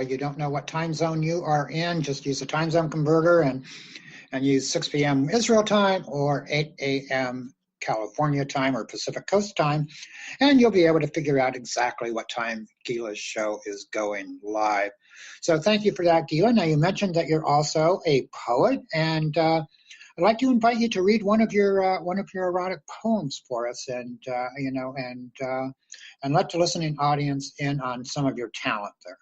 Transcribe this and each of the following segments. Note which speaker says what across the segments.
Speaker 1: you don't know what time zone you are in, just use the time zone converter and use 6 p.m. Israel time or 8 a.m. California time or Pacific Coast time, and you'll be able to figure out exactly what time Gila's show is going live. So thank you for that, Gila. Now, you mentioned that you're also a poet, and I'd like to invite you to read one of your erotic poems for us, and and let the listening audience in on some of your talent there.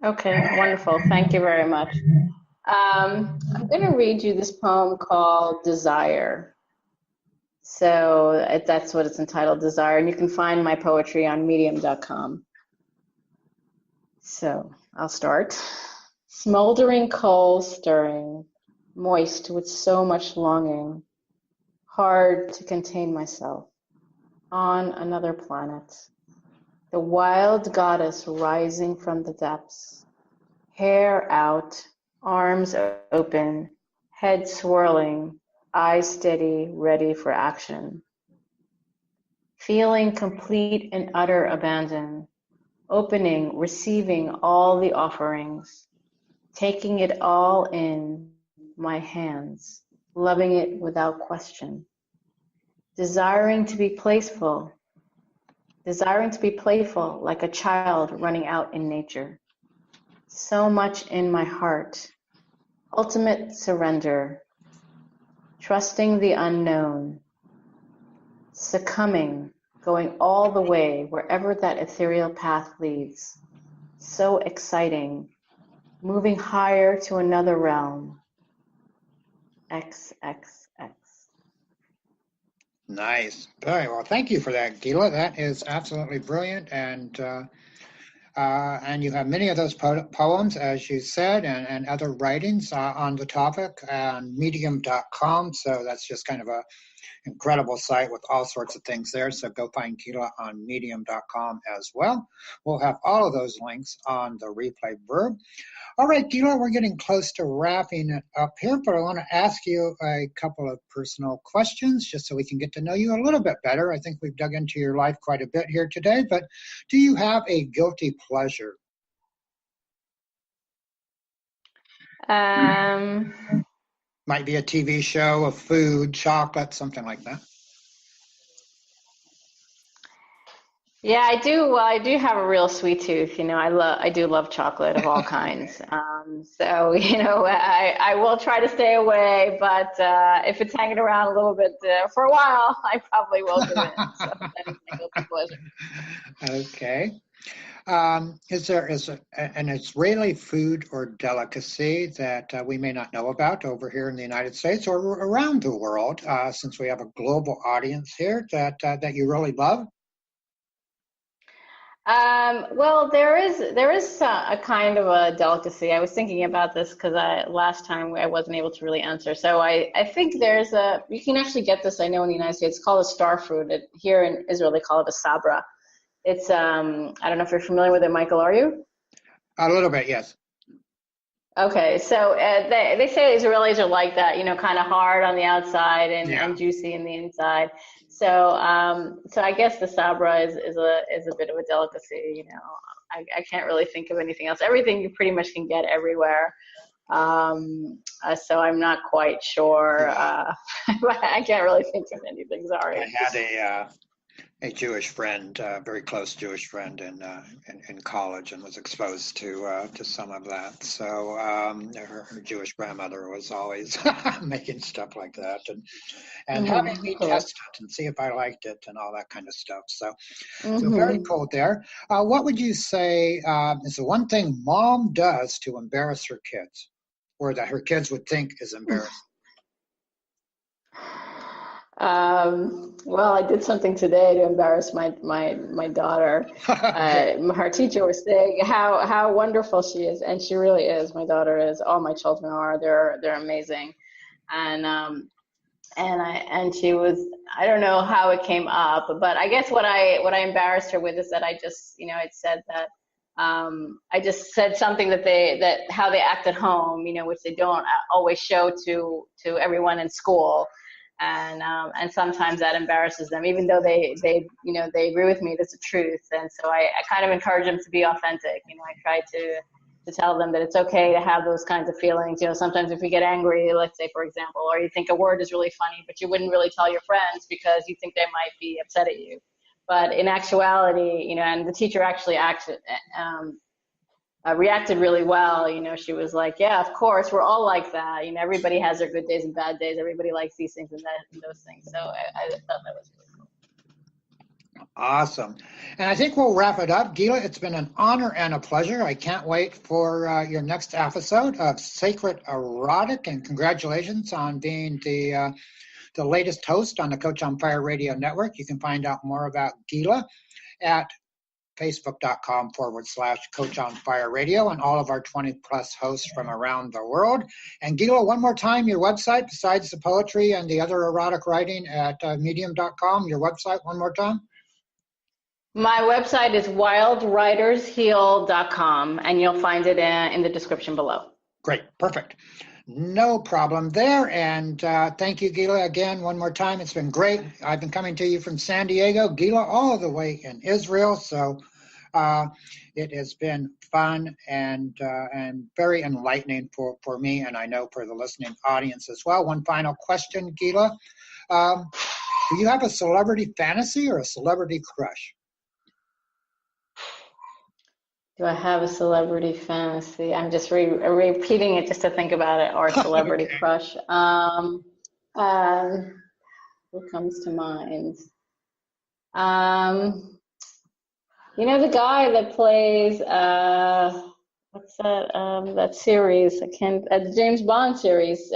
Speaker 2: Okay, wonderful. Thank you very much. I'm going to read you this poem called Desire. So that's what it's entitled, Desire, and you can find my poetry on medium.com. So I'll start. Smoldering coal stirring, moist with so much longing, hard to contain myself, on another planet. The wild goddess rising from the depths, hair out, arms open, head swirling, eyes steady, ready for action. Feeling complete and utter abandon, opening, receiving all the offerings, taking it all in my hands, loving it without question. Desiring to be playful like a child running out in nature. So much in my heart, ultimate surrender, trusting the unknown, succumbing, going all the way wherever that ethereal path leads. So exciting, moving higher to another realm. XXX.
Speaker 1: Nice. Very well. Thank you for that, Gila. That is absolutely brilliant, and you have many of those poems, as you said, and other writings on the topic on medium.com. So that's just kind of a incredible site with all sorts of things there. So go find Gila on medium.com as well. We'll have all of those links on the replay verb. All right, Gila, we're getting close to wrapping it up here, but I want to ask you a couple of personal questions just so we can get to know you a little bit better. I think we've dug into your life quite a bit here today, but do you have a guilty pleasure? Might be a TV show, a food, chocolate, something like that.
Speaker 2: Yeah, I do. Well, I do have a real sweet tooth. I do love chocolate of all kinds. So, I will try to stay away, but if it's hanging around a little bit for a while, I probably will give in. So that is my guilty pleasure.
Speaker 1: Okay. Is there an Israeli food or delicacy that we may not know about over here in the United States or around the world, since we have a global audience here, that you really love?
Speaker 2: Well, there is a kind of a delicacy. I was thinking about this because last time I wasn't able to really answer. So I think you can actually get this, I know, in the United States. It's called a star fruit. Here in Israel, they call it a sabra. It's, I don't know if you're familiar with it, Michael, are you?
Speaker 1: A little bit, yes.
Speaker 2: Okay, so they say Israelis are like that, kind of hard on the outside and juicy in the inside. So I guess the sabra is a bit of a delicacy. I can't really think of anything else. Everything you pretty much can get everywhere. So I'm not quite sure. I can't really think of anything. Sorry.
Speaker 1: I had a Jewish friend, very close Jewish friend in college, and was exposed to some of that. So her Jewish grandmother was always making stuff like that and having me test it and see if I liked it and all that kind of stuff. So very cool there. What would you say is the one thing mom does to embarrass her kids, or that her kids would think is embarrassing?
Speaker 2: Well, I did something today to embarrass my daughter. Her teacher was saying how wonderful she is, and she really is. My daughter is. All my children are. They're amazing, and she was. I don't know how it came up, but I guess what I embarrassed her with is that I just I'd said that. I just said something that how they act at home, which they don't always show to everyone in school. And sometimes that embarrasses them, even though they agree with me. That's the truth. And so I kind of encourage them to be authentic. I try to tell them that it's okay to have those kinds of feelings. Sometimes if you get angry, let's say, for example, or you think a word is really funny, but you wouldn't really tell your friends because you think they might be upset at you. But in actuality, and the teacher actually reacted really well. She was like, yeah, of course, we're all like that. Everybody has their good days and bad days. Everybody likes these things and those things. So I thought that was really cool.
Speaker 1: Awesome. And I think we'll wrap it up. Gila, it's been an honor and a pleasure. I can't wait for your next episode of Sacred Erotic, and congratulations on being the latest host on the Coach on Fire Radio Network. You can find out more about Gila at facebook.com/Coach on Fire Radio, and all of our 20 plus hosts from around the world. And Gila, one more time, your website, besides the poetry and the other erotic writing, at medium.com, your website one more time.
Speaker 2: My website is wildwritersheal.com, and you'll find it in the description below.
Speaker 1: Great, perfect. No problem there. And thank you, Gila, again, one more time. It's been great. I've been coming to you from San Diego, Gila, all the way in Israel. So it has been fun and very enlightening for me, and I know for the listening audience as well. One final question, Gila. Do you have a celebrity fantasy or a celebrity crush?
Speaker 2: Do I have a celebrity fantasy? I'm just repeating it just to think about it, or a celebrity
Speaker 1: Okay.
Speaker 2: crush. Who comes to mind? The guy that plays, what's that series? The James Bond series,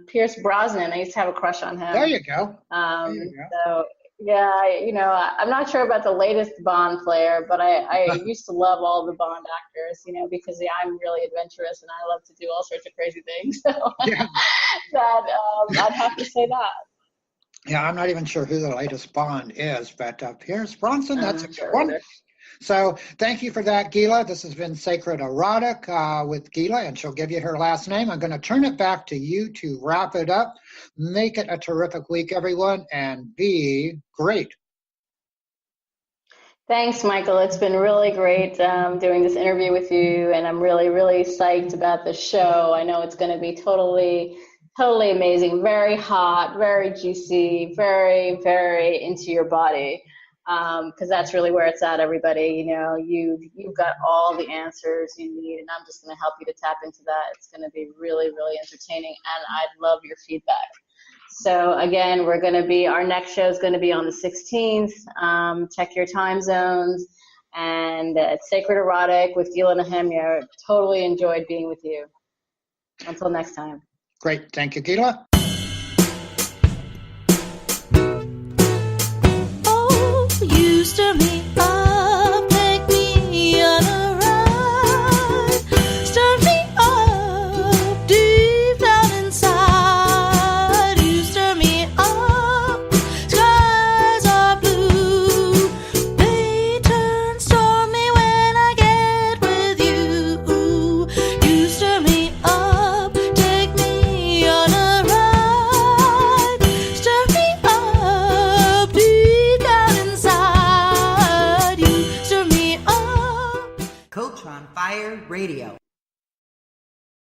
Speaker 2: Pierce Brosnan. I used to have a crush on him.
Speaker 1: There you go. There you go.
Speaker 2: So, yeah, I'm not sure about the latest Bond player, but I used to love all the Bond actors, because I'm really adventurous and I love to do all sorts of crazy things. So
Speaker 1: Yeah.
Speaker 2: I'd have to say that.
Speaker 1: Yeah, I'm not even sure who the latest Bond is, but Pierce Brosnan, that's a good one.
Speaker 2: Either.
Speaker 1: So thank you for that, Gila. This has been Sacred Erotic with Gila, and she'll give you her last name. I'm going to turn it back to you to wrap it up. Make it a terrific week, everyone, and be great.
Speaker 2: Thanks, Michael. It's been really great doing this interview with you, and I'm really, really psyched about the show. I know it's going to be totally amazing, very hot, very juicy, very, very into your body. Because that's really where it's at, everybody. You've got all the answers you need, and I'm just going to help you to tap into that. It's going to be really, really entertaining, and I'd love your feedback. So again, our next show is going to be on the 16th. Check your time zones, and it's Sacred Erotic with Gila Nehemia. Totally enjoyed being with you. Until next time.
Speaker 1: Great. Thank you, Gila.
Speaker 3: You stir me up, take me on a ride, stir me up deep down inside. You stir me up, skies are blue, they turn stormy when I get with you. You stir me up, take me on a ride, stir me up deep down inside. You stir me up.
Speaker 4: Coach on Fire Radio.